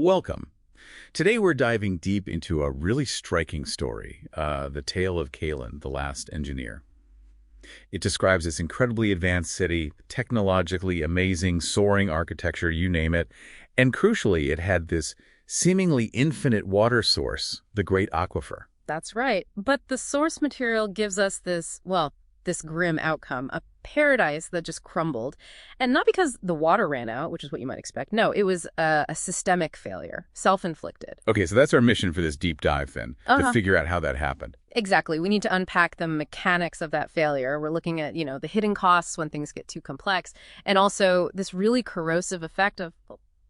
Welcome. Today we're diving deep into a really striking story, the tale of Kalen, the last engineer. It describes this incredibly advanced city, technologically amazing, soaring architecture, you name it, and crucially, it had this seemingly infinite water source, the Great Aquifer. That's right. But the source material gives us this grim outcome, a paradise that just crumbled. And not because the water ran out, which is what you might expect. No, it was a systemic failure, self-inflicted. Okay, so that's our mission for this deep dive, then, to figure out how that happened. Exactly. We need to unpack the mechanics of that failure. We're looking at, the hidden costs when things get too complex, and also this really corrosive effect of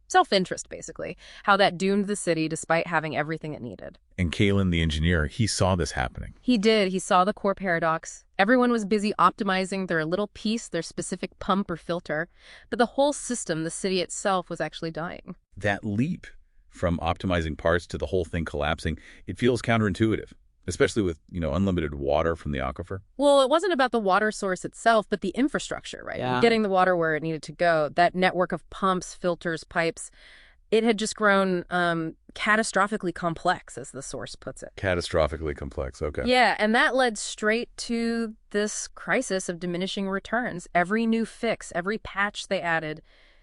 self-interest, basically, how that doomed the city despite having everything it needed. And Kalen, the engineer, he saw this happening. He did. He saw the core paradox. Everyone was busy optimizing their little piece, their specific pump or filter, but the whole system, the city itself, was actually dying. That leap from optimizing parts to the whole thing collapsing, it feels counterintuitive, especially with, unlimited water from the aquifer. Well, it wasn't about the water source itself, but the infrastructure, right? Yeah. Getting the water where it needed to go. That network of pumps, filters, pipes, it had just grown catastrophically complex, as the source puts it. Catastrophically complex, okay. Yeah, and that led straight to this crisis of diminishing returns. Every new fix, every patch they added,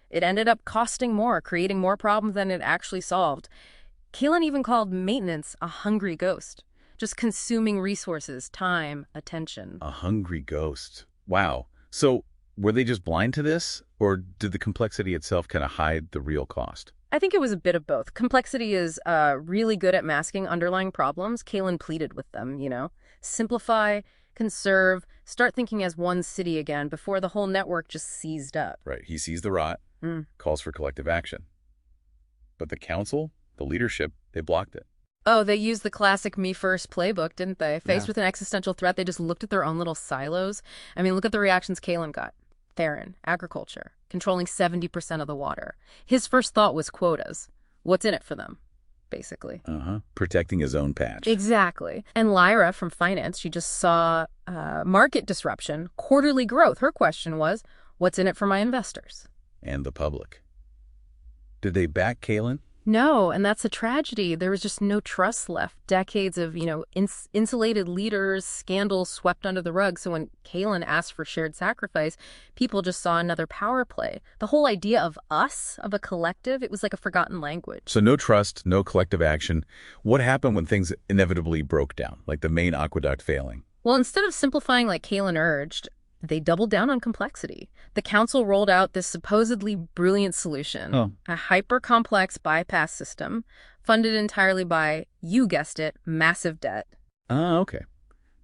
it ended up costing more, creating more problems than it actually solved. Keelan even called maintenance a hungry ghost, just consuming resources, time, attention. A hungry ghost. Wow. So were they just blind to this, or did the complexity itself kind of hide the real cost? I think it was a bit of both. Complexity is really good at masking underlying problems. Kalen pleaded with them, Simplify, conserve, start thinking as one city again before the whole network just seized up. Right. He sees the rot, calls for collective action. But the council, the leadership, they blocked it. Oh, they used the classic me first playbook, didn't they? Faced with an existential threat, they just looked at their own little silos. I mean, look at the reactions Kalen got. Theron, agriculture, controlling 70% of the water. His first thought was quotas. What's in it for them, basically? Protecting his own patch. Exactly. And Lyra from finance, she just saw market disruption, quarterly growth. Her question was, what's in it for my investors? And the public. Did they back Kalen? No, and that's a tragedy. There was just no trust left. Decades of, insulated leaders, scandals swept under the rug. So when Kalen asked for shared sacrifice, people just saw another power play. The whole idea of us, of a collective, it was like a forgotten language. So no trust, no collective action. What happened when things inevitably broke down, like the main aqueduct failing? Well, instead of simplifying like Kalen urged, they doubled down on complexity. The council rolled out this supposedly brilliant solution, a hyper-complex bypass system funded entirely by, you guessed it, massive debt. Okay.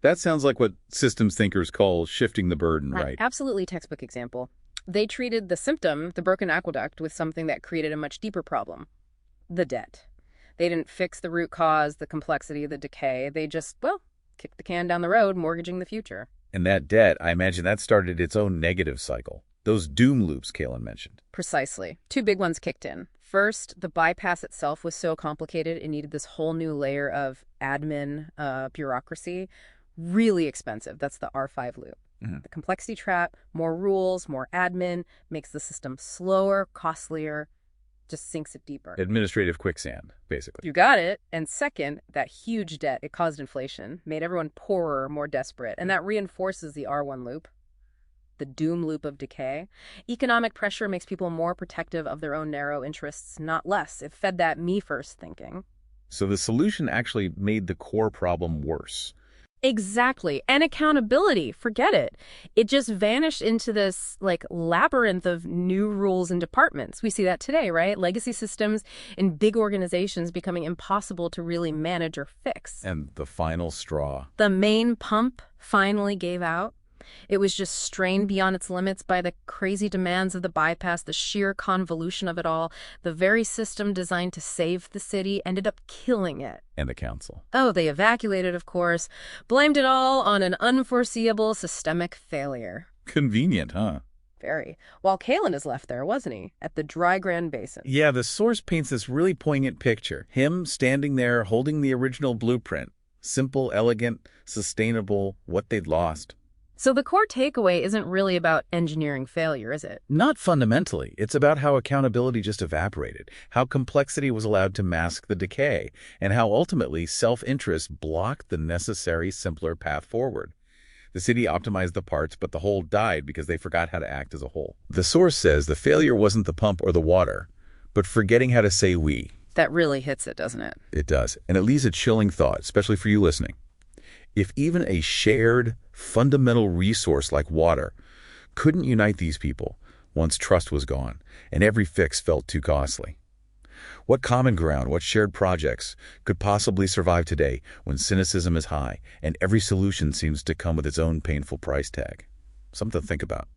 That sounds like what systems thinkers call shifting the burden, right? Absolutely textbook example. They treated the symptom, the broken aqueduct, with something that created a much deeper problem, the debt. They didn't fix the root cause, the complexity, the decay. They just, kicked the can down the road, mortgaging the future. And that debt, I imagine that started its own negative cycle. Those doom loops Kalen mentioned. Precisely. Two big ones kicked in. First, the bypass itself was so complicated, it needed this whole new layer of admin bureaucracy. Really expensive. That's the R5 loop. The complexity trap, more rules, more admin, makes the system slower, costlier, just sinks it deeper. Administrative quicksand, basically. You got it. And second, that huge debt, it caused inflation, made everyone poorer, more desperate. And that reinforces the R1 loop, the doom loop of decay. Economic pressure makes people more protective of their own narrow interests, not less. It fed that me-first thinking. So the solution actually made the core problem worse. Exactly. And accountability, forget it. It just vanished into this labyrinth of new rules and departments. We see that today, right? Legacy systems in big organizations becoming impossible to really manage or fix. And the final straw. The main pump finally gave out. It was just strained beyond its limits by the crazy demands of the bypass, the sheer convolution of it all. The very system designed to save the city ended up killing it. And the council. Oh, they evacuated, of course. Blamed it all on an unforeseeable systemic failure. Convenient, huh? Very. While Kalen is left there, wasn't he? At the Dry Grand Basin. Yeah, the source paints this really poignant picture. Him standing there holding the original blueprint. Simple, elegant, sustainable, what they'd lost. So the core takeaway isn't really about engineering failure, is it? Not fundamentally. It's about how accountability just evaporated, how complexity was allowed to mask the decay, and how ultimately self-interest blocked the necessary, simpler path forward. The city optimized the parts, but the whole died because they forgot how to act as a whole. The source says the failure wasn't the pump or the water, but forgetting how to say we. That really hits it, doesn't it? It does. And it leaves a chilling thought, especially for you listening. If even a shared, fundamental resource like water couldn't unite these people once trust was gone and every fix felt too costly, what common ground, what shared projects could possibly survive today when cynicism is high and every solution seems to come with its own painful price tag? Something to think about.